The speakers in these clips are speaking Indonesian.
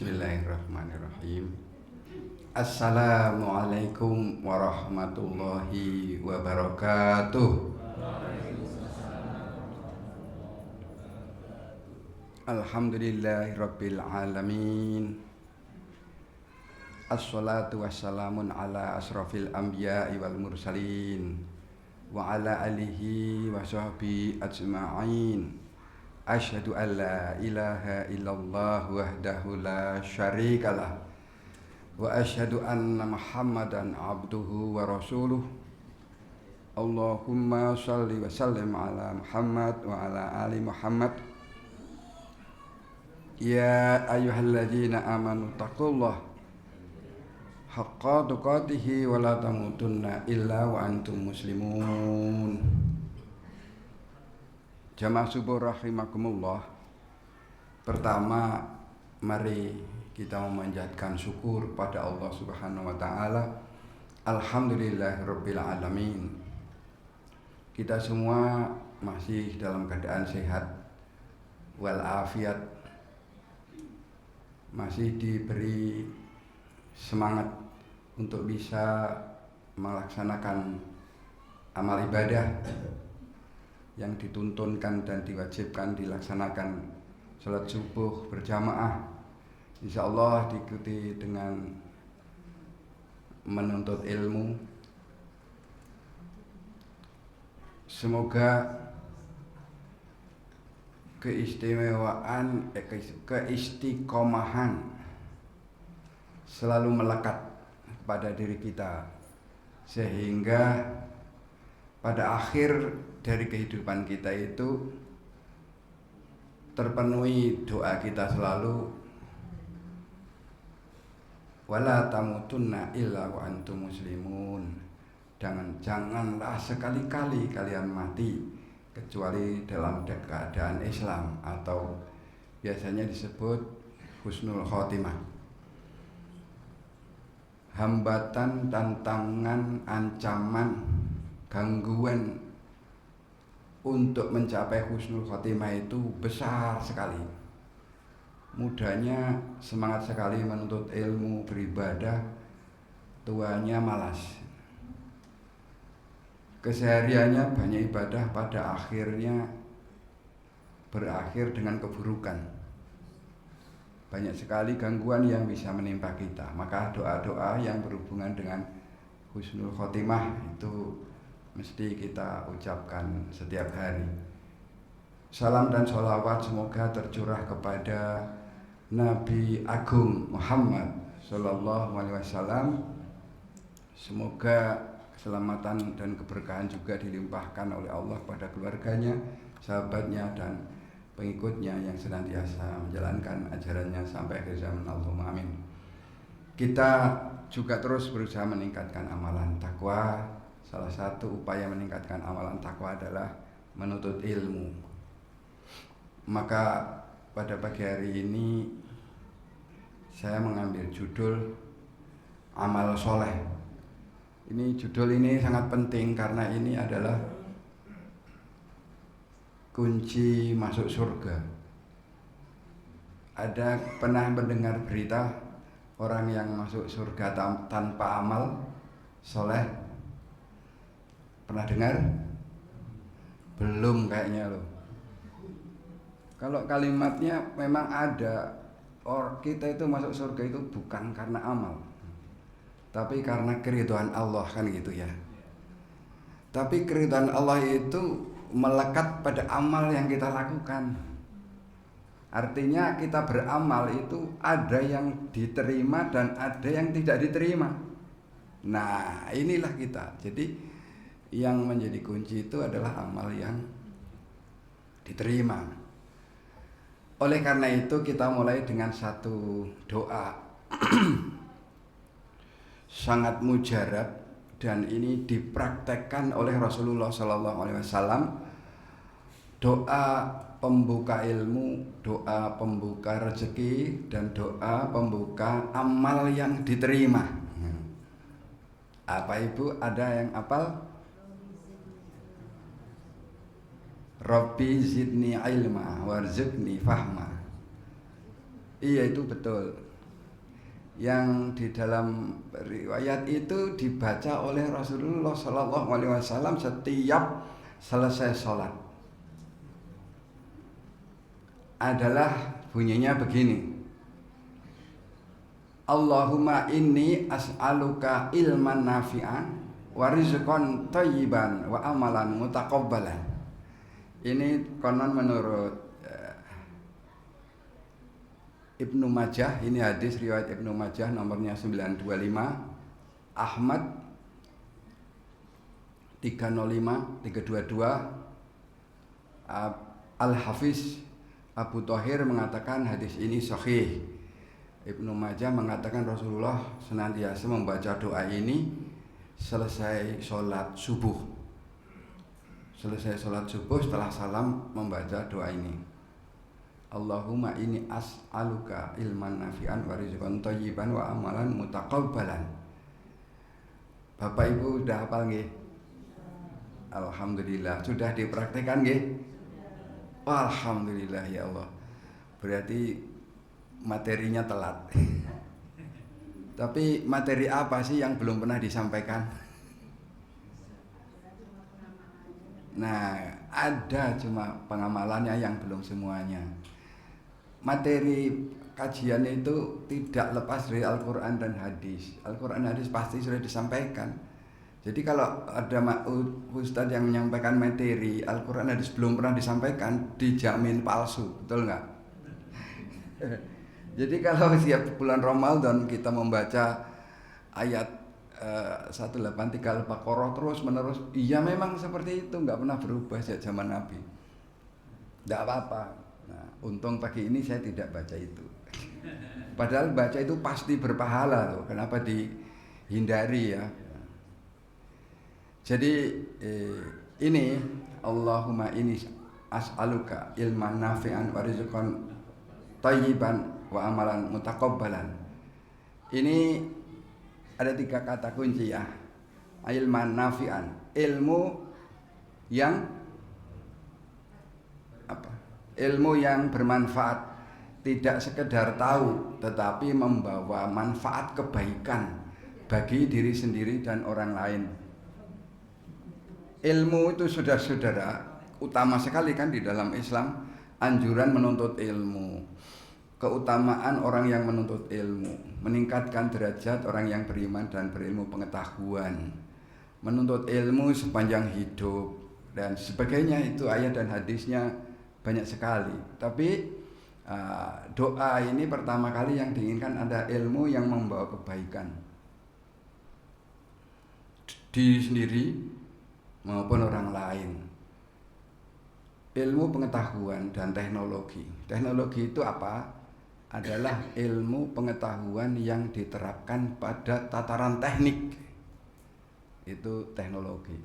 Bismillahirrahmanirrahim. Assalamualaikum warahmatullahi wabarakatuh. Alhamdulillahirabbil alamin. Assalatu wassalamun ala asrafil anbiya'i wal mursalin wa ala alihi wa sahbihi ajma'in. Asyhadu an la ilaha illallah wahdahu la syarikalah wa asyhadu anna Muhammadan abduhu wa rasuluh. Allahumma shalli wa sallim ala Muhammad wa ala ali Muhammad. Ya ayyuhalladzina amanu taqullaha haqqa tuqatih wa la tamutunna illa wa antum muslimun. Jamaah subuh rahimakumullah. Pertama, mari kita memanjatkan syukur pada Allah Subhanahu wa taala. Alhamdulillahirabbil alamin. Kita semua masih dalam keadaan sehat walafiat. Masih diberi semangat untuk bisa melaksanakan amal ibadah yang dituntunkan dan diwajibkan dilaksanakan salat subuh berjamaah, insyaallah diikuti dengan menuntut ilmu. Semoga keistiqomahan selalu melekat pada diri kita, sehingga pada akhir dari kehidupan kita itu terpenuhi doa kita selalu, wala tamutunna illa wa antum muslimun. Janganlah sekali-kali kalian mati kecuali dalam keadaan Islam, atau biasanya disebut husnul khotimah. Hambatan, tantangan, ancaman, gangguan untuk mencapai husnul khotimah itu besar sekali. Mudanya semangat sekali menuntut ilmu, beribadah, tuanya malas. Kesehariannya banyak ibadah, pada akhirnya berakhir dengan keburukan. Banyak sekali gangguan yang bisa menimpa kita. Maka doa-doa yang berhubungan dengan husnul khotimah itu mesti kita ucapkan setiap hari. Salam dan sholawat semoga tercurah kepada Nabi Agung Muhammad Sallallahu Alaihi Wasallam. Semoga keselamatan dan keberkahan juga dilimpahkan oleh Allah pada keluarganya, sahabatnya, dan pengikutnya yang senantiasa menjalankan ajarannya sampai akhir zaman. Allahumma amin. Kita juga terus berusaha meningkatkan amalan takwa. Salah satu upaya meningkatkan amalan takwa adalah menuntut ilmu. Maka pada pagi hari ini saya mengambil judul amal soleh. Ini judul ini sangat penting karena ini adalah kunci masuk surga. Ada pernah mendengar berita orang yang masuk surga tanpa amal soleh? Pernah dengar? Belum kayaknya loh. Kalau kalimatnya memang ada, kita itu masuk surga itu bukan karena amal, tapi karena keridhaan Allah, kan gitu ya. Tapi keridhaan Allah itu melekat pada amal yang kita lakukan. Artinya kita beramal itu ada yang diterima dan ada yang tidak diterima. Nah, inilah kita. Jadi yang menjadi kunci itu adalah amal yang diterima. Oleh karena itu kita mulai dengan satu doa sangat mujarab, dan ini dipraktekkan oleh Rasulullah Sallallahu Alaihi Wasallam. Doa pembuka ilmu, doa pembuka rezeki, dan doa pembuka amal yang diterima. Apa ibu ada yang hafal? Rabbi zidni ilma warzuqni fahma. Iya, itu betul. yang di dalam riwayat itu dibaca oleh Rasulullah Shallallahu Alaihi Wasallam setiap selesai sholat adalah bunyinya begini: Allahumma inni as'aluka ilman nafi'an wa rizqan thayyiban wa amalan mutaqabbalan. Ini konon menurut Ibnu Majah, ini hadis riwayat Ibnu Majah nomornya 925, Ahmad 305 322, Al-Hafiz Abu Thahir mengatakan hadis ini sahih. Ibnu Majah mengatakan Rasulullah senantiasa membaca doa ini selesai sholat subuh. Selesai sholat subuh setelah salam membaca doa ini. Allahumma inni as'aluka ilman nafi'an wa rizqan thayyiban wa amalan mutaqabbalan. Bapak Ibu sudah hafal nggih? Alhamdulillah. Sudah dipraktekkan nggih? Alhamdulillah ya Allah. Berarti materinya telat. Tapi materi apa sih yang belum pernah disampaikan? Nah, ada cuma pengamalannya yang belum semuanya. Materi kajian itu tidak lepas dari Al-Quran dan hadis. Al-Quran dan hadis pasti sudah disampaikan. Jadi kalau ada ustadz yang menyampaikan materi Al-Quran dan hadis belum pernah disampaikan, dijamin palsu, betul nggak? Jadi kalau setiap bulan Ramadan kita membaca ayat 183 Al-Baqarah terus menerus, iya memang seperti itu, nggak pernah berubah sejak zaman Nabi. Nggak apa-apa. Nah, untung pagi ini saya tidak baca itu. Padahal baca itu pasti berpahala loh. Kenapa dihindari ya? Jadi ini Allahumma inni as'aluka ilman nafi'an wa rizqan thayyiban wa amalan mutaqabbalan. Ini ada 3 kata kunci ya. Ilman nafi'an, ilmu yang ilmu yang bermanfaat, tidak sekedar tahu tetapi membawa manfaat kebaikan bagi diri sendiri dan orang lain. Ilmu itu saudara-saudara utama sekali kan di dalam Islam. Anjuran menuntut ilmu, keutamaan orang yang menuntut ilmu, meningkatkan derajat orang yang beriman dan berilmu pengetahuan, menuntut ilmu sepanjang hidup dan sebagainya. Itu ayat dan hadisnya banyak sekali. Tapi doa ini pertama kali yang diinginkan ada ilmu yang membawa kebaikan diri sendiri maupun orang lain. Ilmu pengetahuan dan teknologi. Teknologi itu apa? Adalah ilmu pengetahuan yang diterapkan pada tataran teknik. Itu teknologi.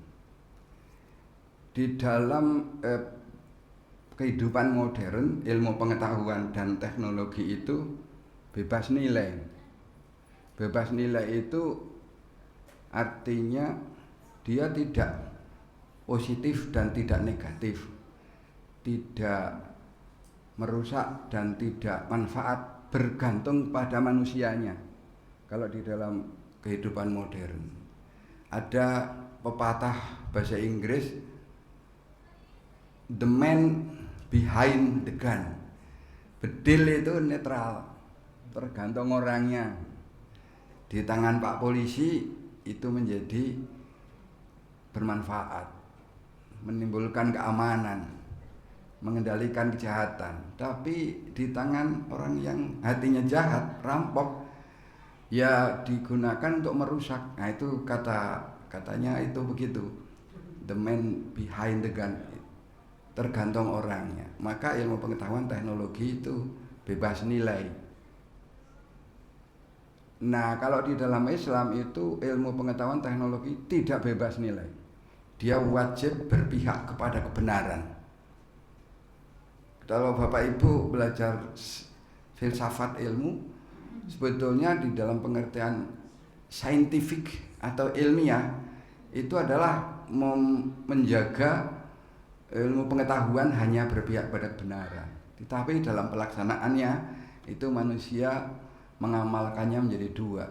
Di dalam kehidupan modern, ilmu pengetahuan dan teknologi itu bebas nilai. Bebas nilai itu artinya dia tidak positif dan tidak negatif, tidak merusak dan tidak manfaat, bergantung pada manusianya. Kalau di dalam kehidupan modern ada pepatah bahasa Inggris, the man behind the gun. Bedil itu netral, tergantung orangnya. Di tangan Pak Polisi itu menjadi bermanfaat, menimbulkan keamanan, mengendalikan kejahatan. Tapi di tangan orang yang hatinya jahat, rampok, ya digunakan untuk merusak. Nah itu katanya itu begitu, the man behind the gun. Tergantung orangnya. Maka ilmu pengetahuan teknologi itu bebas nilai. Nah kalau di dalam Islam itu ilmu pengetahuan teknologi tidak bebas nilai. Dia wajib berpihak kepada kebenaran. Kalau Bapak Ibu belajar filsafat ilmu, sebetulnya di dalam pengertian saintifik atau ilmiah itu adalah menjaga ilmu pengetahuan hanya berpihak pada kebenaran. Tetapi dalam pelaksanaannya itu manusia mengamalkannya menjadi dua,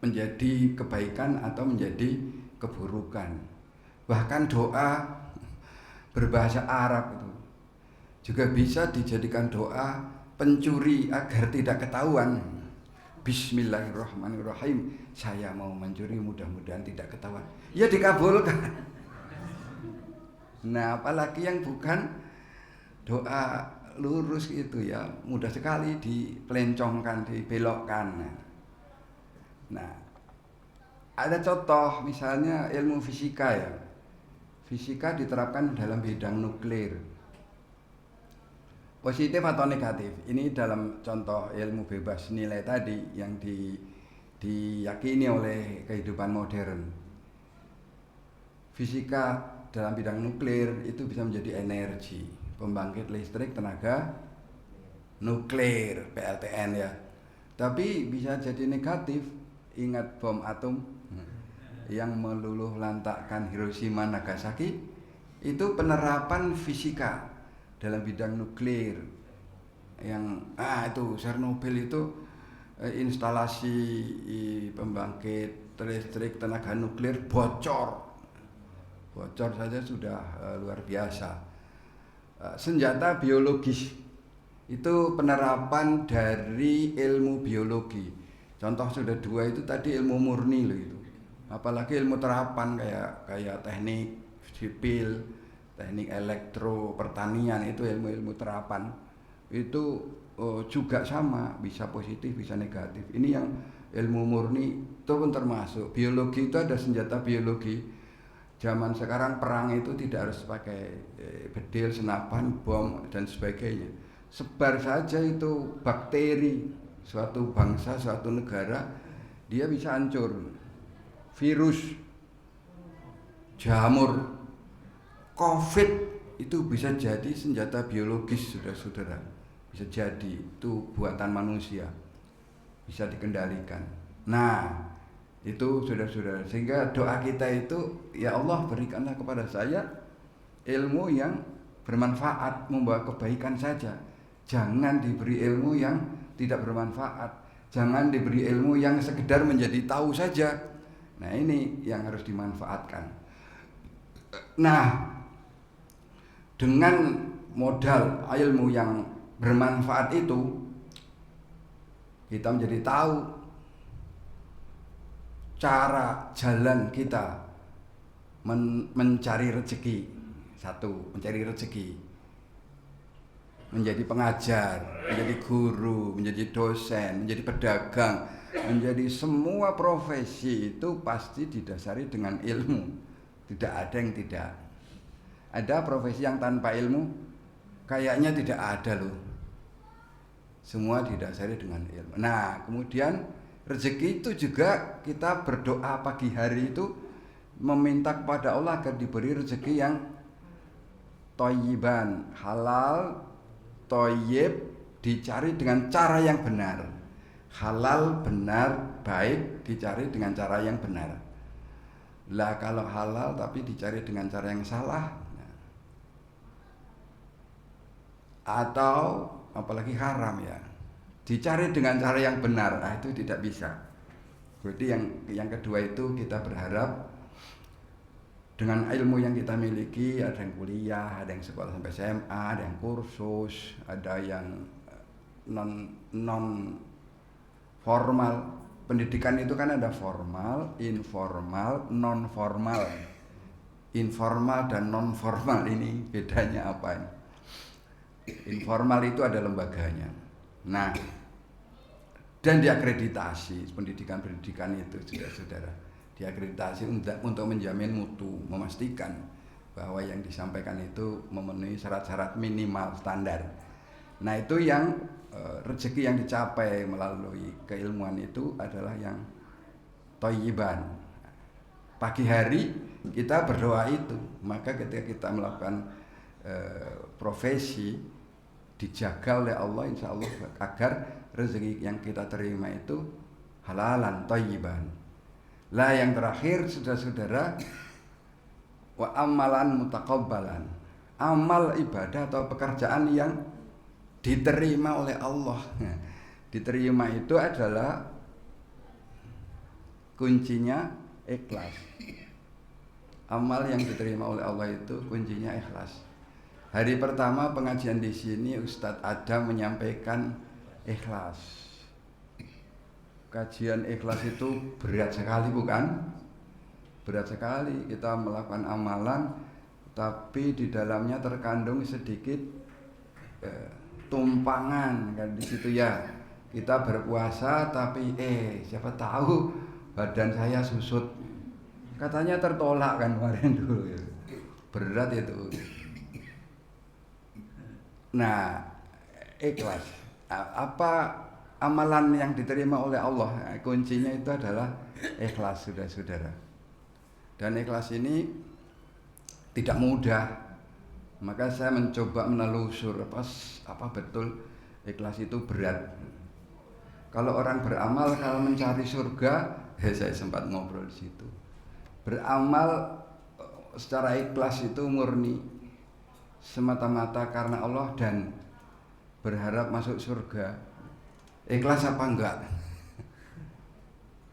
menjadi kebaikan atau menjadi keburukan. Bahkan doa berbahasa Arab itu juga bisa dijadikan doa pencuri agar tidak ketahuan. Bismillahirrahmanirrahim, saya mau mencuri, mudah-mudahan tidak ketahuan. Ya dikabulkan. Nah, apalagi yang bukan doa lurus itu ya, mudah sekali dipelencongkan, dibelokkan. Nah, ada contoh misalnya ilmu fisika ya. Fisika diterapkan dalam bidang nuklir. Positif atau negatif, ini dalam contoh ilmu bebas nilai tadi yang diyakini oleh kehidupan modern. Fisika dalam bidang nuklir itu bisa menjadi energi, pembangkit listrik tenaga nuklir, PLTN ya. Tapi bisa jadi negatif, ingat bom atom yang meluluh lantakkan Hiroshima Nagasaki, itu penerapan fisika dalam bidang nuklir yang itu Chernobyl itu instalasi pembangkit listrik tenaga nuklir bocor saja sudah luar biasa. Senjata biologis itu penerapan dari ilmu biologi. Contoh sudah dua itu tadi ilmu murni loh itu. Apalagi ilmu terapan kayak teknik sipil, teknik elektro, pertanian, itu ilmu-ilmu terapan. Itu juga sama, bisa positif, bisa negatif. Ini yang ilmu murni itu pun termasuk. Biologi itu ada senjata biologi. Zaman sekarang perang itu tidak harus pakai bedil, senapan, bom dan sebagainya. Sebar saja itu bakteri suatu bangsa, suatu negara, dia bisa hancur. Virus, jamur, COVID itu bisa jadi senjata biologis, saudara-saudara. Bisa jadi, itu buatan manusia, bisa dikendalikan. Nah, itu saudara-saudara. Sehingga doa kita itu, ya Allah berikanlah kepada saya ilmu yang bermanfaat, membawa kebaikan saja. Jangan diberi ilmu yang tidak bermanfaat. Jangan diberi ilmu yang sekedar menjadi tahu saja. Nah, ini yang harus dimanfaatkan. Nah, dengan modal ilmu yang bermanfaat itu, kita menjadi tahu cara jalan kita mencari rezeki. Satu, mencari rezeki, menjadi pengajar, menjadi guru, menjadi dosen, menjadi pedagang, menjadi semua profesi itu pasti didasari dengan ilmu. Tidak ada yang tidak. Ada profesi yang tanpa ilmu? Kayaknya tidak ada loh. Semua didasari dengan ilmu. Nah, kemudian rezeki itu juga kita berdoa pagi hari itu meminta kepada Allah agar diberi rezeki yang thayyiban, halal, thayyib, dicari dengan cara yang benar. Halal, benar, baik, dicari dengan cara yang benar. Lah kalau halal tapi dicari dengan cara yang salah, atau apalagi haram ya, dicari dengan cara yang benar, itu tidak bisa. Berarti yang kedua itu kita berharap dengan ilmu yang kita miliki, ada yang kuliah, ada yang sekolah sampai SMA, ada yang kursus, ada yang non formal. Pendidikan itu kan ada formal, informal, non formal. Informal dan non formal ini bedanya apa ini? Informal itu ada lembaganya. Nah, dan diakreditasi pendidikan-pendidikan itu, saudara-saudara, diakreditasi untuk menjamin mutu, memastikan bahwa yang disampaikan itu memenuhi syarat-syarat minimal standar. Nah, itu yang rezeki yang dicapai melalui keilmuan itu adalah yang thayyiban. Pagi hari kita berdoa itu, maka ketika kita melakukan profesi dijaga oleh Allah, insya Allah, agar rezeki yang kita terima itu halalan thayyiban. Lah yang terakhir, saudara-saudara, wa amalan mutaqabbalan, amal ibadah atau pekerjaan yang diterima oleh Allah. Nah, diterima itu adalah kuncinya ikhlas. Amal yang diterima oleh Allah itu kuncinya ikhlas. Hari pertama pengajian di sini Ustadz Adam menyampaikan ikhlas. Kajian ikhlas itu berat sekali, bukan? Berat sekali kita melakukan amalan, tapi di dalamnya terkandung sedikit tumpangan kan di situ ya. Kita berpuasa tapi siapa tahu badan saya susut. Katanya tertolak kan kemarin dulu ya. Berat itu. Nah, ikhlas. Apa amalan yang diterima oleh Allah? Kuncinya itu adalah ikhlas, saudara-saudara. Dan ikhlas ini tidak mudah. Maka saya mencoba menelusur apa betul ikhlas itu berat. Kalau orang beramal kalau mencari surga, saya sempat ngobrol di situ. Beramal secara ikhlas itu murni semata-mata karena Allah dan berharap masuk surga. Ikhlas apa enggak?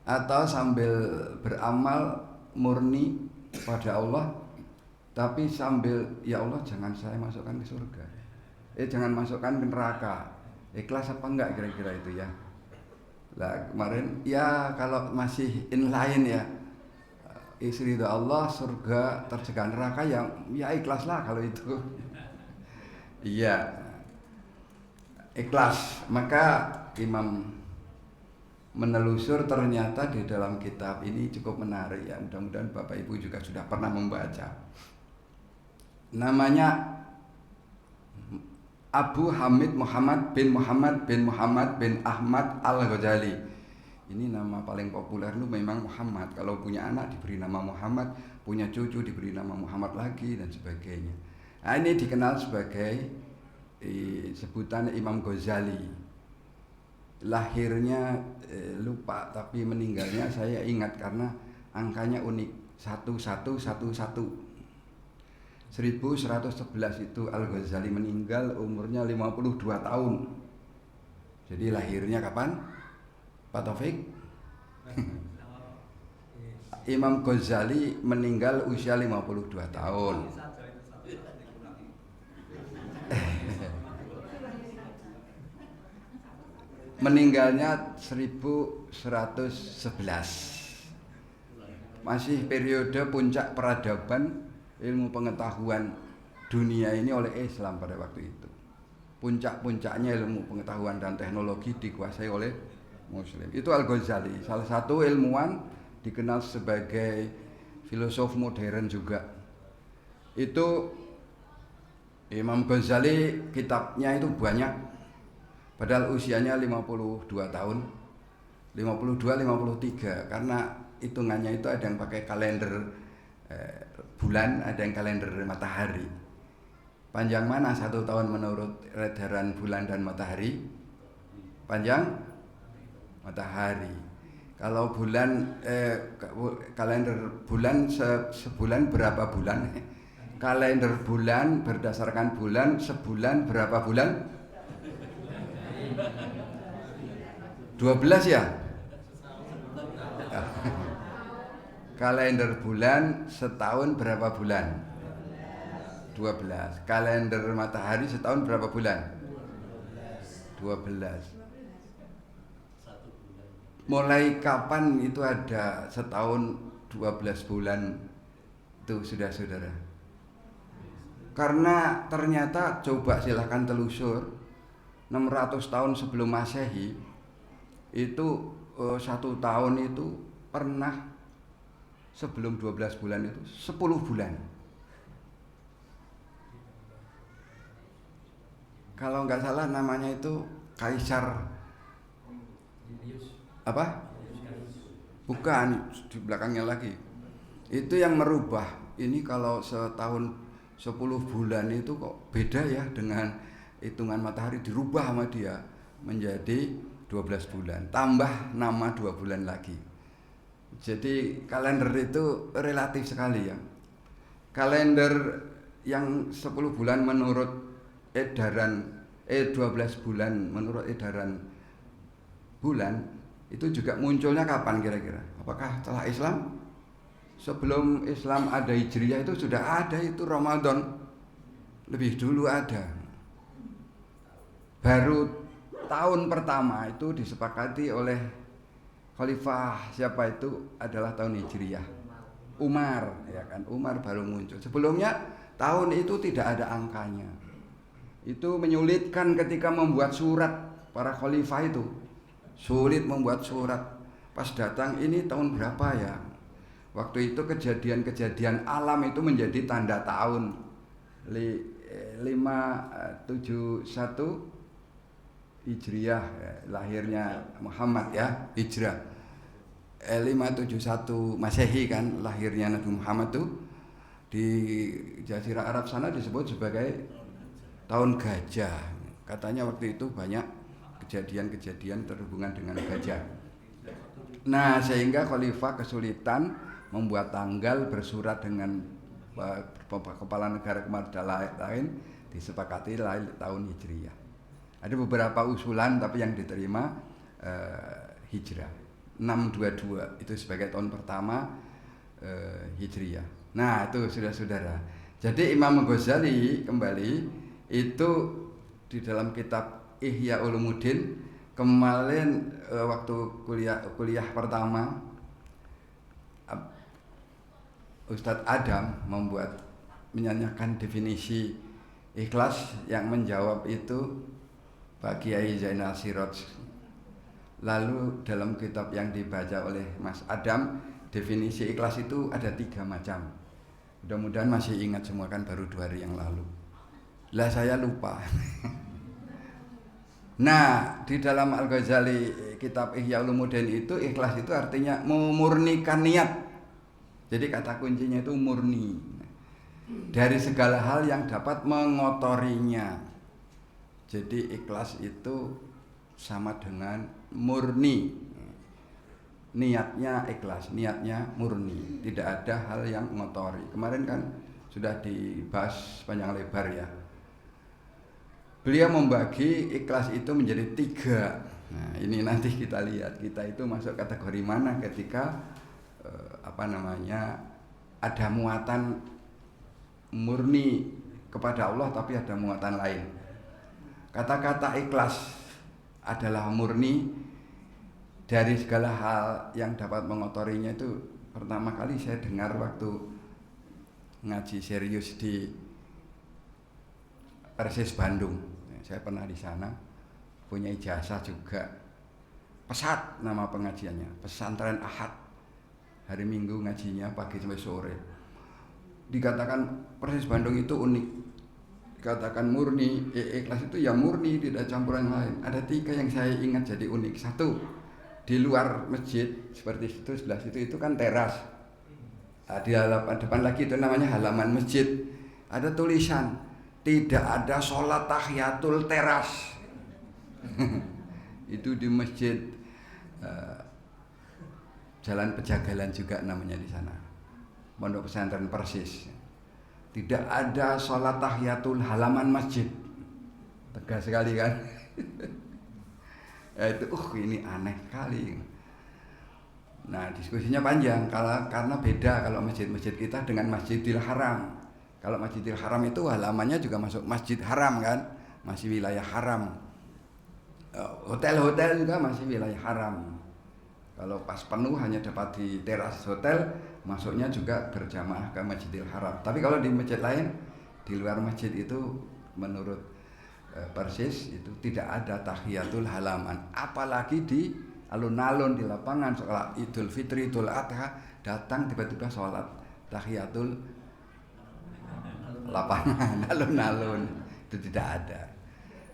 Atau sambil beramal murni pada Allah tapi sambil ya Allah jangan saya masukkan ke surga, jangan masukkan ke neraka. Ikhlas apa enggak kira-kira itu ya? Lah kemarin ya kalau masih inline ya ridha Allah, surga, tercegah neraka, ya ikhlaslah kalau itu. Iya, ikhlas. Maka Imam menelusur ternyata di dalam kitab ini cukup menarik ya. Mudah-mudahan Bapak Ibu juga sudah pernah membaca. Namanya Abu Hamid Muhammad bin Ahmad Al-Ghazali. Ini nama paling populer itu memang Muhammad. Kalau punya anak diberi nama Muhammad, punya cucu diberi nama Muhammad lagi dan sebagainya. Nah, ini dikenal sebagai sebutan Imam Ghazali. Lahirnya lupa, tapi meninggalnya saya ingat karena angkanya unik, 1111. 1111 itu Al-Ghazali meninggal umurnya 52 tahun. Jadi lahirnya kapan? Pak Taufik? Imam Ghazali meninggal usia 52 tahun. Meninggalnya 1111. Masih periode puncak peradaban ilmu pengetahuan dunia ini oleh Islam pada waktu itu. Puncak-puncaknya ilmu pengetahuan dan teknologi dikuasai oleh Muslim. Itu Al-Ghazali, salah satu ilmuwan dikenal sebagai filosof modern juga. Itu Imam Ghazali kitabnya itu banyak. Padahal usianya 52 tahun. 52-53 karena hitungannya itu ada yang pakai kalender bulan, ada yang kalender matahari. Panjang mana 1 tahun menurut edaran bulan dan matahari? Panjang matahari. Kalau bulan kalender bulan sebulan berapa bulan? Kalender bulan berdasarkan bulan, sebulan berapa bulan? 12 ya? Kalender bulan setahun berapa bulan? 12. Kalender matahari setahun berapa bulan? 12. Mulai kapan itu ada setahun 12 bulan itu saudara-saudara? Karena ternyata coba silahkan telusur 600 tahun sebelum Masehi itu 1 tahun itu pernah sebelum 12 bulan itu 10 bulan. Kalau nggak salah namanya itu Kaisar apa? Bukan, di belakangnya lagi. Itu yang merubah. Ini kalau setahun 10 bulan itu kok beda ya dengan hitungan matahari, dirubah sama dia menjadi 12 bulan. Tambah nama 2 bulan lagi. Jadi kalender itu relatif sekali ya. Kalender yang 10 bulan menurut 12 bulan menurut edaran bulan itu juga munculnya kapan kira-kira? Apakah setelah Islam? Sebelum Islam ada Hijriyah itu sudah ada itu Ramadan. Lebih dulu ada. Baru tahun pertama itu disepakati oleh Khalifah siapa itu adalah tahun Hijriyah. Umar, ya kan? Umar baru muncul. Sebelumnya tahun itu tidak ada angkanya. Itu menyulitkan ketika membuat surat para khalifah itu. Sulit membuat surat. Pas datang ini tahun berapa ya? Waktu itu kejadian-kejadian alam itu menjadi tanda tahun 571 Hijriyah, lahirnya Muhammad ya, Hijrah. 571 Masehi kan, lahirnya Nabi Muhammad tuh di Jazirah Arab sana disebut sebagai tahun gajah. Katanya waktu itu banyak kejadian-kejadian terhubungan dengan gajah. Nah, sehingga khalifah kesulitan membuat tanggal bersurat dengan kepala negara lain disepakati tahun Hijriyah. Ada beberapa usulan tapi yang diterima Hijrah 622 itu sebagai tahun pertama Hijriyah. Nah, itu saudara-saudara. Jadi Imam Ghazali kembali itu di dalam kitab Ihya Ulumuddin kemarin waktu kuliah pertama Ustadz Adam menyanyikan definisi ikhlas, yang menjawab itu Pak Kiai Zainal Siraj. Lalu dalam kitab yang dibaca oleh Mas Adam, definisi ikhlas itu ada 3 macam. Mudah-mudahan masih ingat semua, kan baru 2 hari yang lalu. Lah saya lupa. Nah, di dalam Al-Ghazali kitab Ihya Ulumuddin itu ikhlas itu artinya memurnikan niat. Jadi kata kuncinya itu murni dari segala hal yang dapat mengotorinya. Jadi ikhlas itu sama dengan murni. Niatnya ikhlas, niatnya murni, tidak ada hal yang mengotori. Kemarin kan sudah dibahas panjang lebar ya. Beliau membagi ikhlas itu menjadi 3. Nah, ini nanti kita lihat kita itu masuk kategori mana ketika ada muatan murni kepada Allah tapi ada muatan lain. Kata-kata ikhlas adalah murni dari segala hal yang dapat mengotorinya. Itu pertama kali saya dengar waktu ngaji serius di Persis Bandung. Saya pernah di sana, punya ijazah juga. Pesat nama pengajiannya, Pesantren Ahad. Hari Minggu ngajinya pagi sampai sore. Dikatakan Persis Bandung itu unik. Dikatakan murni, ikhlas itu ya murni, tidak campuran lain. Ada 3 yang saya ingat jadi unik. 1, di luar masjid seperti itu, sebelah situ itu kan teras. Di halaman depan lagi itu namanya halaman masjid. Ada tulisan, tidak ada sholat tahiyatul teras. Itu di masjid Jalan Pejagalan juga namanya di sana, Pondok Pesantren Persis. Tidak ada sholat tahiyatul halaman masjid. Tegas sekali kan? Itu ini aneh kali. Nah, diskusinya panjang karena beda kalau masjid-masjid kita dengan Masjidil Haram. Kalau Masjidil Haram itu halamannya juga masuk Masjid Haram kan, masih wilayah haram. Hotel-hotel juga masih wilayah haram. Kalau pas penuh hanya dapat di teras hotel, masuknya juga berjamaah ke Masjidil Haram. Tapi kalau di masjid lain, di luar masjid itu menurut Persis itu tidak ada tahiyatul halaman. Apalagi di alun-alun, di lapangan sekolah Idul Fitri, Idul Adha, datang tiba-tiba sholat tahiyatul lapangan, alun-alun, itu tidak ada.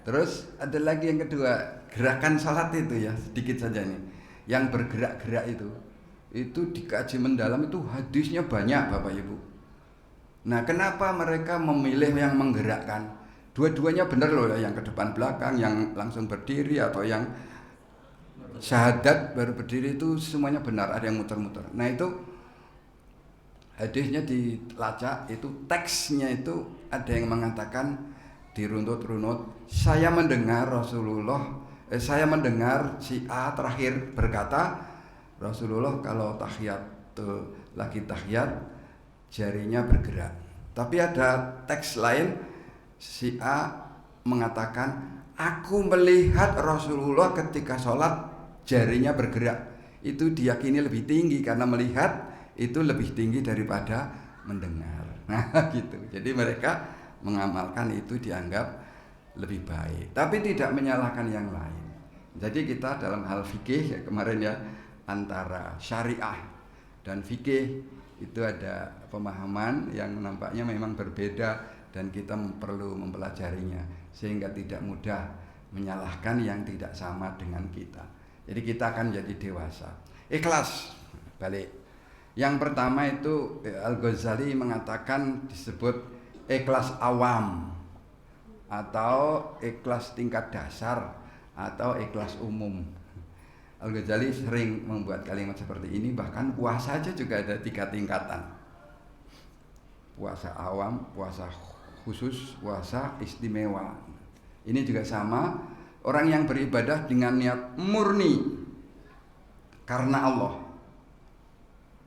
Terus ada lagi yang kedua, gerakan sholat itu ya, sedikit saja nih. Yang bergerak-gerak itu dikaji mendalam, itu hadisnya banyak Bapak Ibu. Nah, kenapa mereka memilih yang menggerakkan? Dua-duanya benar loh, yang ke depan belakang, yang langsung berdiri atau yang syahadat baru berdiri, itu semuanya benar, ada yang muter-muter. Nah, itu hadisnya dilacak, itu teksnya itu ada yang mengatakan dirunut-runut. Saya mendengar saya mendengar si A terakhir berkata, Rasulullah kalau tahiyat lagi tahiyat jarinya bergerak. Tapi ada teks lain, si A mengatakan, aku melihat Rasulullah ketika sholat jarinya bergerak. Itu diyakini lebih tinggi karena melihat itu lebih tinggi daripada mendengar. Nah gitu. Jadi mereka mengamalkan itu dianggap lebih baik, tapi tidak menyalahkan yang lain. Jadi kita dalam hal fikih ya kemarin ya, antara syariah dan fikih itu ada pemahaman yang nampaknya memang berbeda dan kita perlu mempelajarinya sehingga tidak mudah menyalahkan yang tidak sama dengan kita. Jadi kita akan jadi dewasa. Ikhlas balik. Yang pertama itu Al-Ghazali mengatakan disebut ikhlas awam atau ikhlas tingkat dasar atau ikhlas umum. Al-Ghazali sering membuat kalimat seperti ini, bahkan puasa saja juga ada 3 tingkatan. Puasa awam, puasa khusus, puasa istimewa. Ini juga sama, orang yang beribadah dengan niat murni karena Allah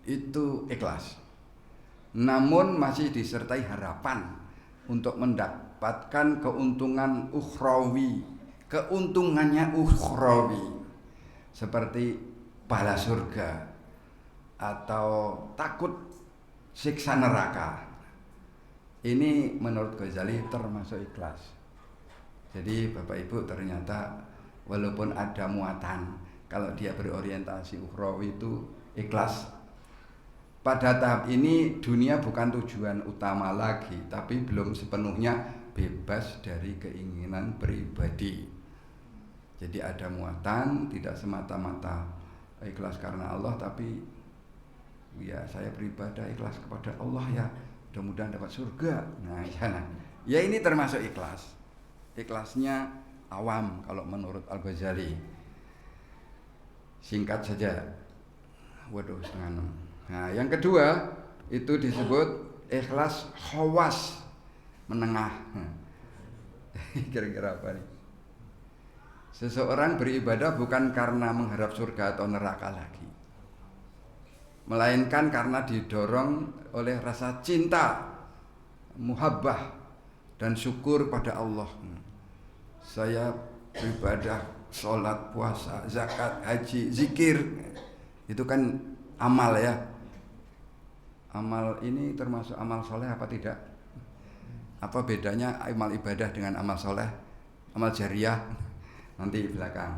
itu ikhlas. Namun masih disertai harapan untuk mendapatkan keuntungan ukhrawi, keuntungannya ukhrawi, seperti pahala surga atau takut siksa neraka. Ini menurut Ghazali termasuk ikhlas. Jadi Bapak Ibu ternyata walaupun ada muatan, kalau dia berorientasi ukhrawi itu ikhlas. Pada tahap ini dunia bukan tujuan utama lagi, tapi belum sepenuhnya bebas dari keinginan pribadi. Jadi ada muatan, tidak semata-mata ikhlas karena Allah, tapi ya saya beribadah ikhlas kepada Allah ya, mudah-mudahan dapat surga. Nah ya ini termasuk ikhlas. Ikhlasnya awam kalau menurut Al-Ghazali. Singkat saja. Waduh, 5:30. Nah, yang kedua itu disebut ikhlas khawas, menengah. Kira-kira apa nih? Seseorang beribadah bukan karena mengharap surga atau neraka lagi, melainkan karena didorong oleh rasa cinta, muhabbah, dan syukur pada Allah. Saya beribadah, sholat, puasa, zakat, haji, zikir, itu kan amal ya. Amal ini termasuk amal soleh apa tidak? Apa bedanya amal ibadah dengan amal soleh, amal jariah? Nanti di belakang.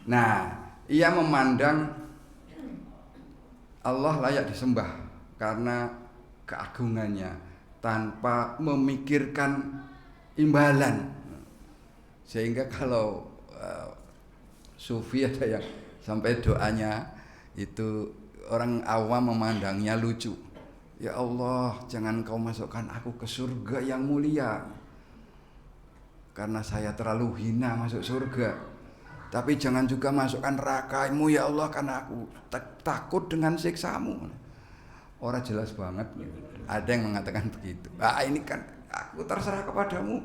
Nah, ia memandang Allah layak disembah karena keagungannya tanpa memikirkan imbalan. Sehingga kalau sufi ada yang sampai doanya itu orang awam memandangnya lucu. Ya Allah, jangan kau masukkan aku ke surga yang mulia, karena saya terlalu hina masuk surga. Tapi jangan juga masukkan neraka-Mu ya Allah, karena aku takut dengan siksamu. Orang jelas banget. Ada yang mengatakan begitu. Ini kan aku terserah kepadamu.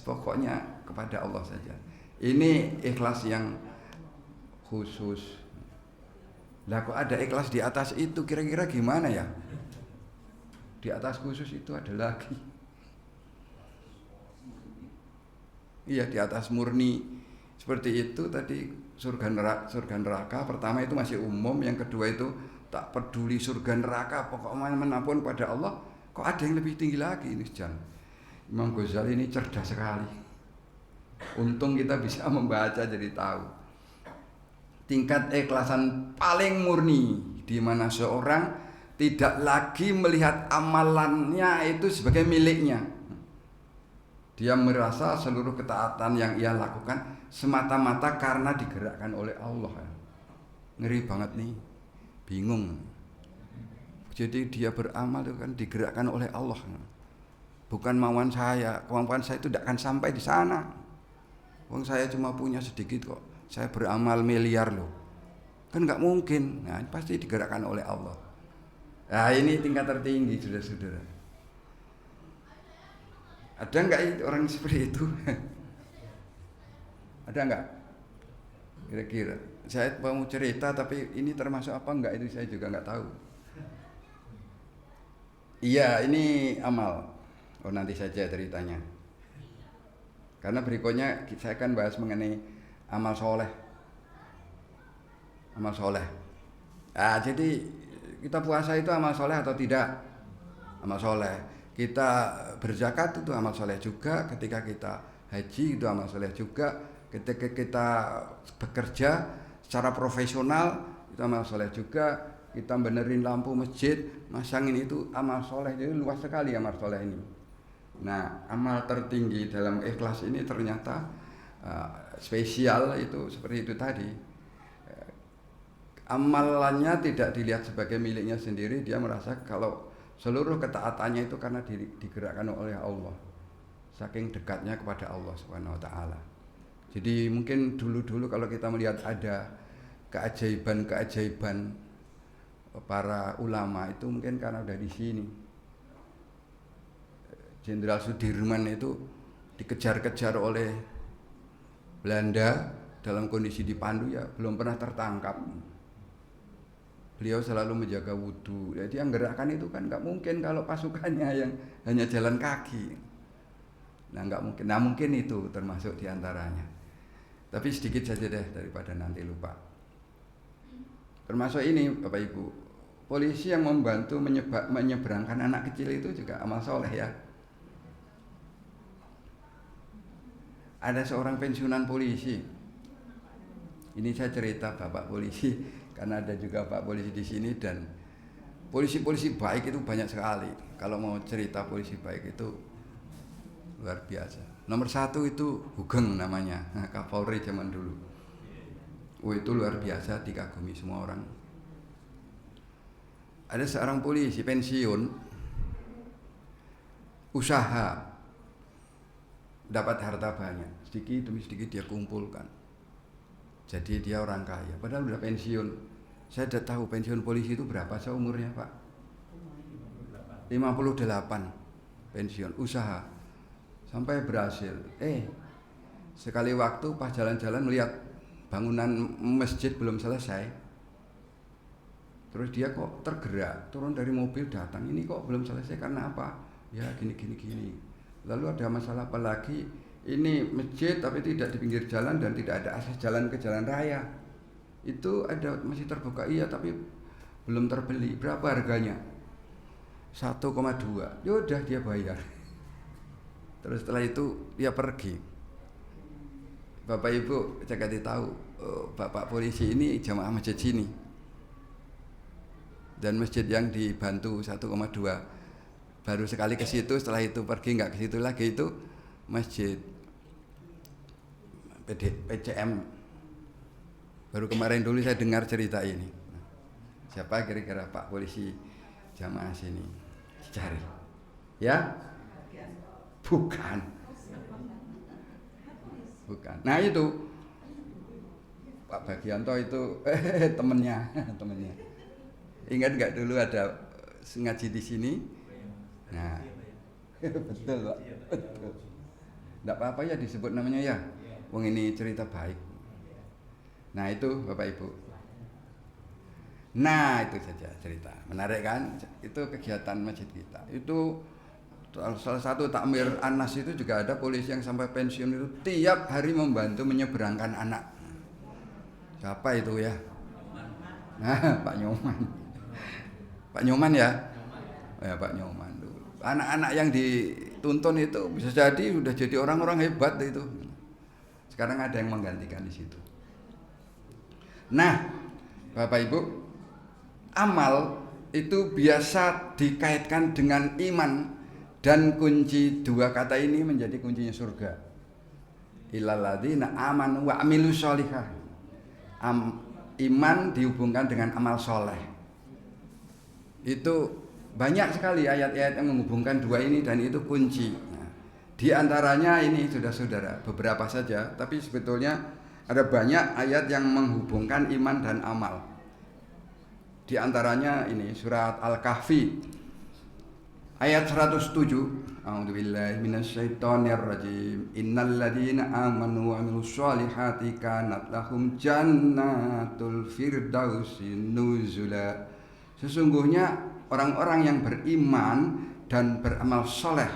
Pokoknya kepada Allah saja. Ini ikhlas yang khusus. Lah kok ada ikhlas di atas itu, kira-kira gimana ya? Di atas khusus itu ada lagi. Iya, di atas murni. Seperti itu tadi surga neraka pertama itu masih umum, yang kedua itu tak peduli surga neraka, pokoknya manapun pada Allah. Kok ada yang lebih tinggi lagi ini, jangan. Imam Ghazali ini cerdas sekali. Untung kita bisa membaca jadi tahu. Tingkat ikhlasan paling murni di mana seorang tidak lagi melihat amalannya itu sebagai miliknya. Dia merasa seluruh ketaatan yang ia lakukan semata-mata karena digerakkan oleh Allah. Ngeri banget nih, bingung. Jadi dia beramal itu kan digerakkan oleh Allah. Bukan mauan saya, kemampuan saya itu tidak akan sampai di sana. Wong saya cuma punya sedikit kok. Saya beramal miliar loh. Kan nggak mungkin. Nah, pasti digerakkan oleh Allah. Nah, ini tingkat tertinggi, saudara-saudara. Ada nggak orang seperti itu? Ada nggak? Kira-kira. Saya mau cerita tapi ini termasuk apa enggak itu saya juga nggak tahu. Iya, ini amal. Oh, nanti saja ceritanya. Karena berikutnya saya akan bahas mengenai amal soleh. Amal soleh. Jadi kita puasa itu amal soleh atau tidak? Amal soleh. Kita berzakat itu amal soleh juga. Ketika kita haji itu amal soleh juga. Ketika kita bekerja secara profesional itu amal soleh juga. Kita benerin lampu masjid, masangin itu amal soleh. Jadi luas sekali amal soleh ini. Nah, amal tertinggi dalam ikhlas ini ternyata spesial itu seperti itu tadi. Amalannya tidak dilihat sebagai miliknya sendiri, dia merasa kalau seluruh ketaatannya itu karena digerakkan oleh Allah. Saking dekatnya kepada Allah Subhanahu wa taala. Jadi mungkin dulu-dulu kalau kita melihat ada keajaiban-keajaiban para ulama itu mungkin karena udah di sini. Jenderal Sudirman itu dikejar-kejar oleh Belanda dalam kondisi dipandu ya belum pernah tertangkap. Beliau selalu menjaga wudhu. Jadi yang gerakan itu kan nggak mungkin kalau pasukannya yang hanya jalan kaki. Nah nggak mungkin. Nah mungkin itu termasuk diantaranya. Tapi sedikit saja deh daripada nanti lupa. Termasuk ini Bapak Ibu, polisi yang membantu menyeberangkan anak kecil itu juga amal soleh ya. Ada seorang pensiunan polisi. Ini saya cerita Bapak polisi karena ada juga Pak polisi di sini dan polisi-polisi baik itu banyak sekali. Kalau mau cerita polisi baik itu luar biasa. Nomor 1 itu Hugeng namanya, Kapolri zaman dulu. Itu luar biasa, dikagumi semua orang. Ada seorang polisi pensiun, usaha, dapat harta banyak, sedikit demi sedikit dia kumpulkan. Jadi dia orang kaya, padahal udah pensiun. Saya udah tahu pensiun polisi itu berapa seumurnya Pak? 58 pensiun, usaha. Sampai berhasil. Sekali waktu pas jalan-jalan melihat bangunan masjid belum selesai. Terus dia kok tergerak, turun dari mobil datang. Ini kok belum selesai karena apa? Ya gini. Lalu ada masalah apa lagi? Ini masjid tapi tidak di pinggir jalan dan tidak ada akses jalan ke jalan raya. Itu ada masih terbuka iya tapi belum terbeli. Berapa harganya? 1,2. Yaudah dia bayar. Terus setelah itu dia pergi. Bapak Ibu saya kasih tahu, Bapak polisi ini jamaah masjid sini. Dan masjid yang dibantu 1,2. Baru sekali ke situ, setelah itu pergi nggak ke situ lagi, itu masjid PCM. Baru kemarin dulu saya dengar cerita ini. Siapa kira-kira Pak polisi jamaah sini? Cari. Ya? Bukan. Nah itu Pak Bagianto itu temennya. Ingat nggak dulu ada ngaji di sini? Nah, betul Pak. Betul. Nggak apa-apa ya disebut namanya ya. Wong ini cerita baik. Nah itu Bapak Ibu. Nah itu saja cerita. Menarik kan? Itu kegiatan masjid kita. Itu salah satu takmir Anas itu juga ada polisi yang sampai pensiun itu tiap hari membantu menyeberangkan anak. Siapa itu ya? Nah Pak Nyoman. Pak Nyoman ya? Ya Pak Nyoman dulu. Anak-anak yang dituntun itu bisa jadi sudah jadi orang-orang hebat itu. Sekarang ada yang menggantikan di situ. Nah, Bapak Ibu, amal itu biasa dikaitkan dengan iman dan kunci dua kata ini menjadi kuncinya surga. Illal ladzina amanu wa amilus sholihah. Iman dihubungkan dengan amal soleh. Itu banyak sekali ayat-ayat yang menghubungkan dua ini dan itu kunci. Nah, di antaranya ini saudara-saudara beberapa saja, tapi sebetulnya ada banyak ayat yang menghubungkan iman dan amal. Di antaranya ini surat Al-Kahfi Ayat 107. A'udzubillahi minasyaitonirrajim. Innal ladzina amanu wa amilus solihati kanat lahum jannatul firdausi nuzula. Sesungguhnya orang-orang yang beriman dan beramal soleh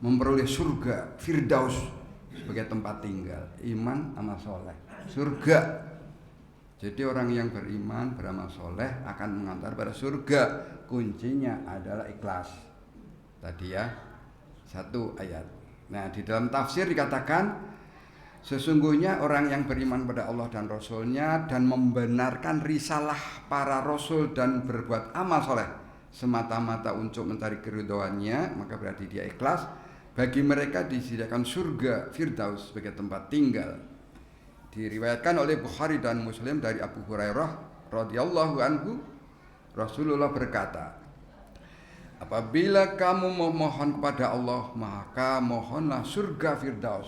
memperoleh surga firdaus sebagai tempat tinggal. Iman, amal soleh, surga. Jadi orang yang beriman, beramal soleh akan mengantar pada surga. Kuncinya adalah ikhlas. Tadi ya, satu ayat. Nah, di dalam tafsir dikatakan sesungguhnya orang yang beriman pada Allah dan Rasul-Nya dan membenarkan risalah para Rasul dan berbuat amal soleh semata-mata untuk mencari keridhoannya, maka berarti dia ikhlas. Bagi mereka disediakan surga Firdaus sebagai tempat tinggal. Diriwayatkan oleh Bukhari dan Muslim dari Abu Hurairah radhiyallahu anhu, Rasulullah berkata, apabila kamu memohon kepada Allah, maka mohonlah surga Firdaus.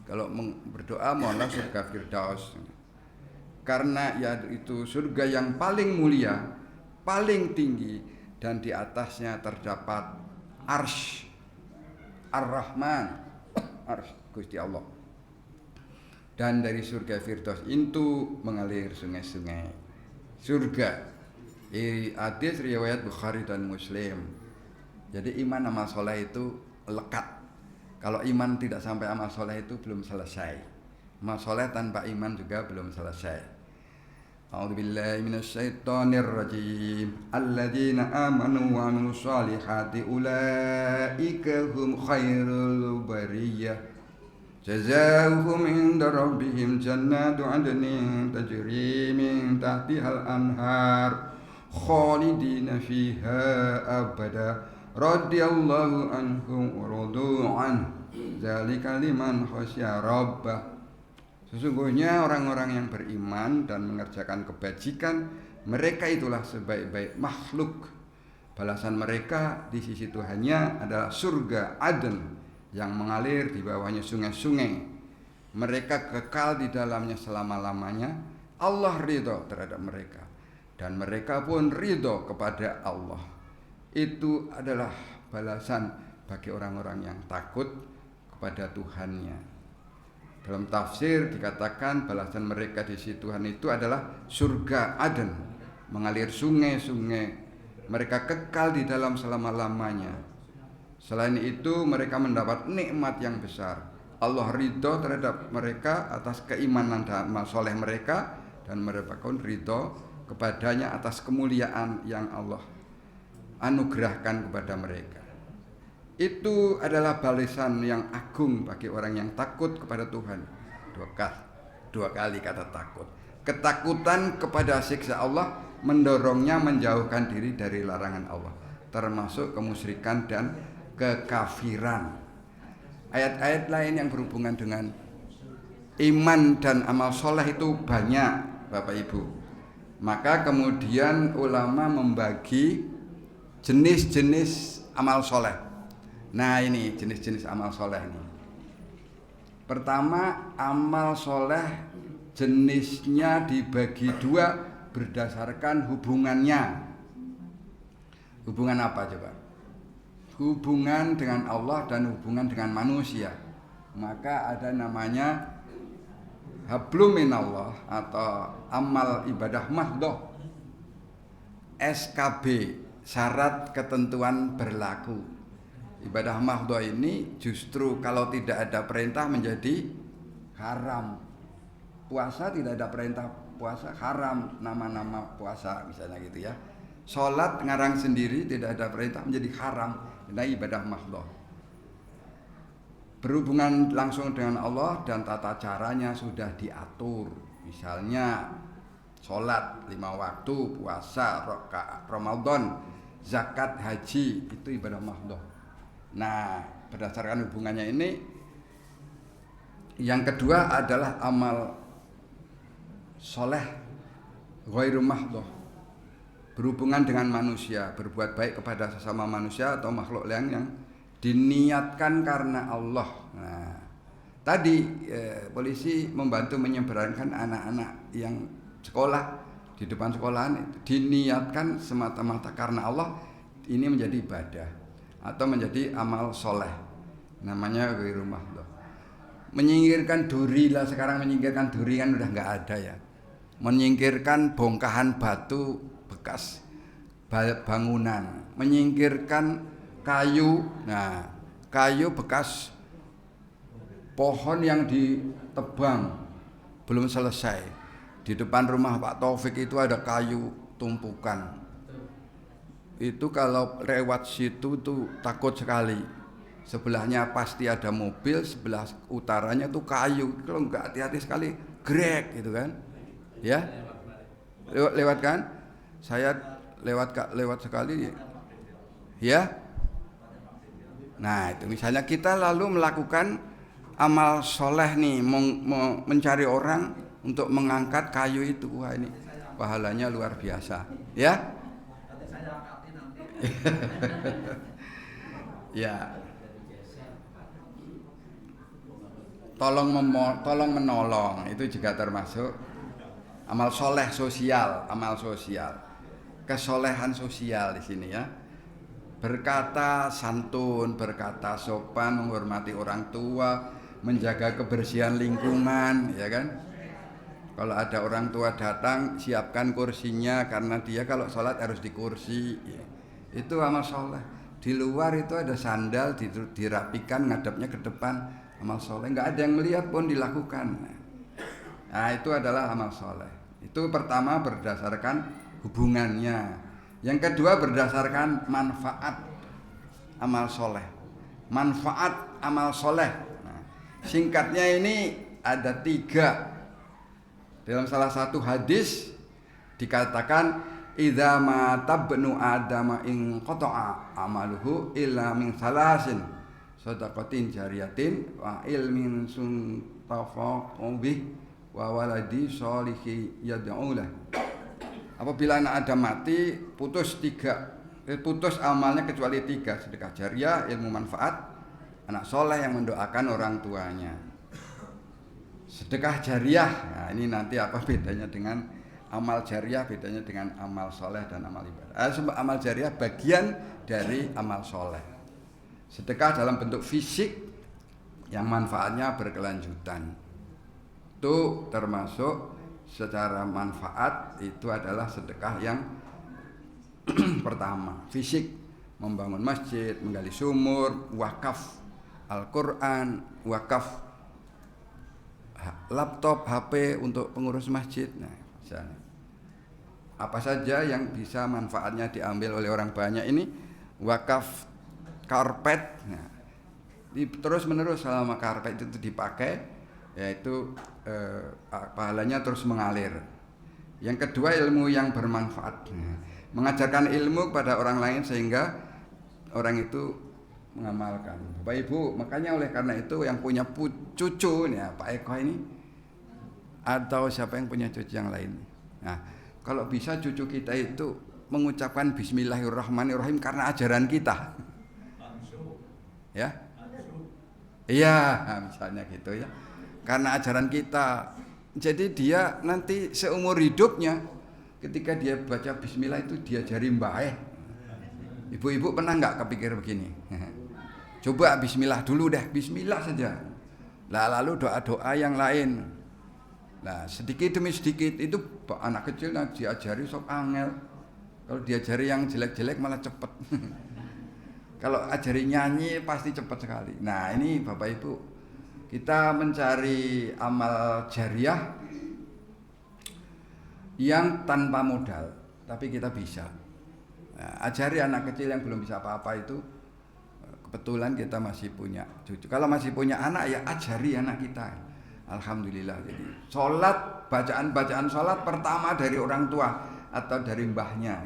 Kalau berdoa, mohonlah surga Firdaus. Karena yaitu surga yang paling mulia, paling tinggi, dan di atasnya terdapat arsy Ar-Rahman, arsy Gusti Allah. Dan dari surga Firdaus itu mengalir sungai-sungai surga. Hadis riwayat Bukhari dan Muslim. Jadi iman amal soleh itu lekat. Kalau iman tidak sampai amal soleh itu belum selesai. Amal soleh tanpa iman juga belum selesai. A'udzubillahi minasyaitonirrajim. Alladzina amanu wa amilus solihati ulaika hum khairul bariyah. Jazaohum inda rabbihim jannatu 'adnin tajri min tahtihal anhar khalidina fiha abada radhiyallahu anhum wa radu an dzalika liman khasya rabbah. Sesungguhnya orang-orang yang beriman dan mengerjakan kebajikan, mereka itulah sebaik-baik makhluk. Balasan mereka di sisi Tuhannya adalah surga Aden yang mengalir di bawahnya sungai-sungai. Mereka kekal di dalamnya selama-lamanya. Allah ridho terhadap mereka dan mereka pun ridho kepada Allah. Itu adalah balasan bagi orang-orang yang takut kepada Tuhannya. Dalam tafsir dikatakan balasan mereka di sisi Tuhan itu adalah surga Aden, mengalir sungai-sungai. Mereka kekal di dalam selama-lamanya. Selain itu mereka mendapat nikmat yang besar. Allah ridho terhadap mereka atas keimanan dan amal soleh mereka, dan mereka pun ridho kepadanya atas kemuliaan yang Allah anugerahkan kepada mereka. Itu adalah balasan yang agung bagi orang yang takut kepada Tuhan. Dua kali kata takut. Ketakutan kepada siksa Allah mendorongnya menjauhkan diri dari larangan Allah, termasuk kemusyrikan dan kekafiran. Ayat-ayat lain yang berhubungan dengan iman dan amal soleh itu banyak, Bapak Ibu. Maka kemudian ulama membagi jenis-jenis amal soleh. Nah, ini jenis-jenis amal soleh ini. Pertama, amal soleh jenisnya dibagi dua berdasarkan hubungannya. Hubungan apa coba? Hubungan dengan Allah dan hubungan dengan manusia. Maka ada namanya hablum minallah atau amal ibadah mahdhah. SKB, syarat ketentuan berlaku. Ibadah mahdhah ini justru kalau tidak ada perintah menjadi haram. Puasa tidak ada perintah puasa haram, nama-nama puasa misalnya gitu ya. Sholat ngarang sendiri tidak ada perintah menjadi haram. Ini ibadah mahdhah. Berhubungan langsung dengan Allah dan tata caranya sudah diatur. Misalnya sholat 5 waktu, puasa, Ramadan, zakat, haji, itu ibadah mahdhah. Nah, berdasarkan hubungannya ini, yang kedua adalah amal soleh ghairu mahdhah. Berhubungan dengan manusia, berbuat baik kepada sesama manusia atau makhluk lain yang diniatkan karena Allah. Nah, tadi polisi membantu menyeberangkan anak-anak yang sekolah di depan sekolahan itu diniatkan semata-mata karena Allah. ini menjadi ibadah atau menjadi amal soleh, namanya ghairu mahdhur. Menyingkirkan duri lah, sekarang menyingkirkan duri kan udah nggak ada ya. Menyingkirkan bongkahan batu bekas bangunan, menyingkirkan kayu, nah kayu bekas pohon yang ditebang belum selesai. Di depan rumah Pak Taufik itu ada kayu tumpukan. Itu kalau lewat situ tuh takut sekali. Sebelahnya pasti ada mobil, sebelah utaranya tuh kayu. Kalau nggak hati-hati sekali, grek gitu kan. Ya, lewat kan? Saya lewat sekali. Ya. Nah itu misalnya kita lalu melakukan amal soleh nih, mencari orang untuk mengangkat kayu itu. Wah ini pahalanya luar biasa. Ya. Ya. Tolong menolong itu juga termasuk amal soleh sosial, amal sosial, kesolehan sosial di sini ya. Berkata santun, berkata sopan, menghormati orang tua, menjaga kebersihan lingkungan, ya kan? Kalau ada orang tua datang, siapkan kursinya karena dia kalau sholat harus di kursi. Ya. Itu amal soleh. Di luar itu ada sandal dirapikan ngadepnya ke depan, amal soleh. Nggak ada yang melihat pun dilakukan. Nah itu adalah amal soleh. Itu pertama berdasarkan hubungannya. Yang kedua berdasarkan manfaat amal soleh. Manfaat amal soleh. Nah, singkatnya ini ada 3. Dalam salah satu hadis dikatakan idza ma tabnu adama in qata'a amaluhu illa min salasin shadaqatin jariyatin wa ilmin suntafaqu bih wa waladi sholihi yad'ulah. Apabila anak Adam mati putus amalnya kecuali 3, sedekah jariah, ilmu manfaat, anak soleh yang mendoakan orang tuanya. Sedekah jariah, nah ini nanti apa bedanya dengan amal jariah, bedanya dengan amal soleh dan amal ibadah. Amal jariah bagian dari amal soleh. Sedekah dalam bentuk fisik yang manfaatnya berkelanjutan. Itu termasuk secara manfaat itu adalah sedekah yang pertama, fisik, membangun masjid, menggali sumur, wakaf Al-Quran, wakaf laptop, HP untuk pengurus masjid. Nah, misalnya apa saja yang bisa manfaatnya diambil oleh orang banyak ini, wakaf karpet. Nah, terus menerus selama karpet itu dipakai, yaitu pahalanya terus mengalir. Yang kedua ilmu yang bermanfaat, mengajarkan ilmu kepada orang lain sehingga orang itu mengamalkan. Bapak Ibu, makanya oleh karena itu yang punya cucu ya Pak Eko ini atau siapa yang punya cucu yang lain. Nah, kalau bisa cucu kita itu mengucapkan Bismillahirrahmanirrahim karena ajaran kita. Ya? Iya, misalnya gitu ya. Karena ajaran kita. Jadi dia nanti seumur hidupnya ketika dia baca Bismillah itu diajari mbae. Ibu-ibu pernah nggak kepikir begini? Coba Bismillah dulu deh, Bismillah saja. Lalu doa-doa yang lain. Nah sedikit demi sedikit itu anak kecil diajari sok angel. Kalau diajari yang jelek-jelek malah cepet. Kalau ajari nyanyi pasti cepet sekali. Nah ini Bapak Ibu, kita mencari amal jariah yang tanpa modal, tapi kita bisa. Nah, ajari anak kecil yang belum bisa apa-apa itu. Kebetulan kita masih punya cucu. Kalau masih punya anak ya ajari anak kita. Alhamdulillah. Jadi sholat, bacaan sholat pertama dari orang tua atau dari mbahnya.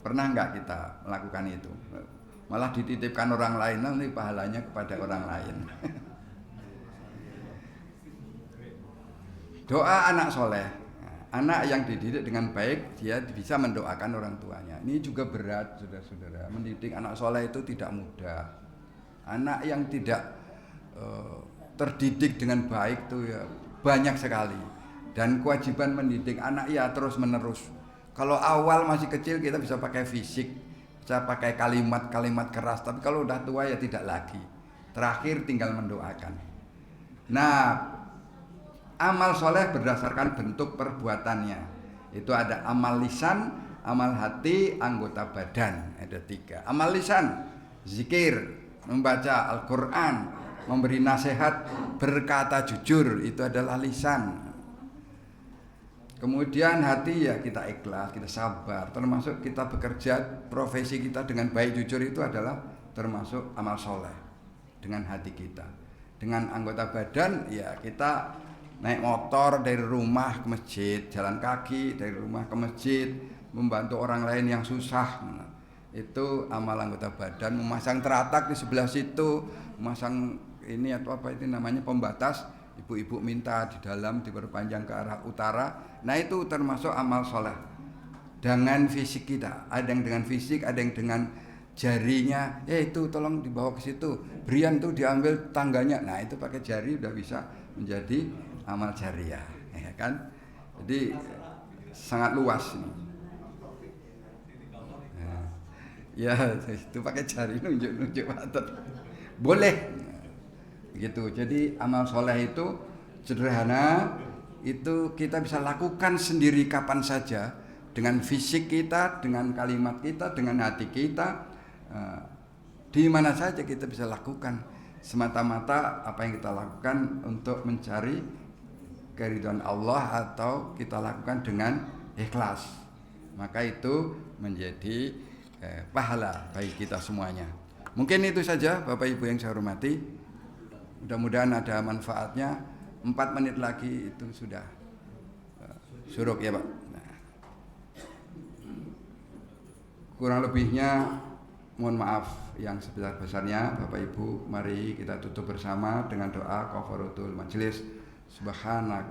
Pernah nggak kita melakukan itu? Malah dititipkan orang lain, nanti pahalanya kepada orang lain. Doa anak soleh, anak yang dididik dengan baik, dia bisa mendoakan orang tuanya. Ini juga berat, saudara-saudara. Mendidik anak soleh itu tidak mudah. Anak yang tidak terdidik dengan baik itu ya banyak sekali. Dan kewajiban mendidik anak ya terus menerus. Kalau awal masih kecil kita bisa pakai fisik, Saya pakai kalimat-kalimat keras, tapi kalau udah tua ya tidak lagi. Terakhir tinggal mendoakan. Nah, amal soleh berdasarkan bentuk perbuatannya. Itu ada amal lisan, amal hati, anggota badan. Ada 3. Amal lisan, zikir, membaca Al-Quran, memberi nasihat, berkata jujur, itu adalah lisan. Kemudian hati ya kita ikhlas, kita sabar, termasuk kita bekerja profesi kita dengan baik jujur itu adalah termasuk amal soleh dengan hati kita. Dengan anggota badan ya kita naik motor dari rumah ke masjid, jalan kaki dari rumah ke masjid, membantu orang lain yang susah. Itu amal anggota badan. Memasang teratak di sebelah situ, memasang ini atau apa itu namanya pembatas, ibu-ibu minta di dalam diperpanjang ke arah utara. Nah itu termasuk amal soleh. Dengan fisik kita, ada yang dengan fisik, ada yang dengan jarinya. Itu tolong dibawa ke situ, berian tuh diambil tangganya. Nah itu pakai jari udah bisa menjadi amal jariah, ya kan? Jadi sangat luas ini. Ya itu pakai jari nunjuk-nunjuk batet. Boleh. Begitu. Jadi amal soleh itu sederhana, itu kita bisa lakukan sendiri kapan saja dengan fisik kita, dengan kalimat kita, dengan hati kita, di mana saja kita bisa lakukan. Semata-mata apa yang kita lakukan untuk mencari keridhaan Allah atau kita lakukan dengan ikhlas, maka itu menjadi pahala bagi kita semuanya. Mungkin itu saja Bapak Ibu yang saya hormati. Mudah-mudahan ada manfaatnya. 4 menit lagi itu sudah suruk ya Pak. Nah, kurang lebihnya mohon maaf yang sebesar-besarnya. Bapak Ibu, mari kita tutup bersama dengan doa kafaratul majelis. Subhanak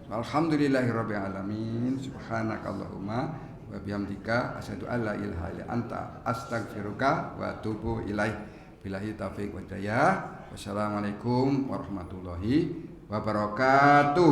alhamdulillahirabbil alamin, subhanakallahumma wa bihamdika asyhadu an la ilaha illa anta astaghfiruka wa atubu ilaik. Billahi taufiq wa hidayah. Wassalamualaikum warahmatullahi wabarakatuh.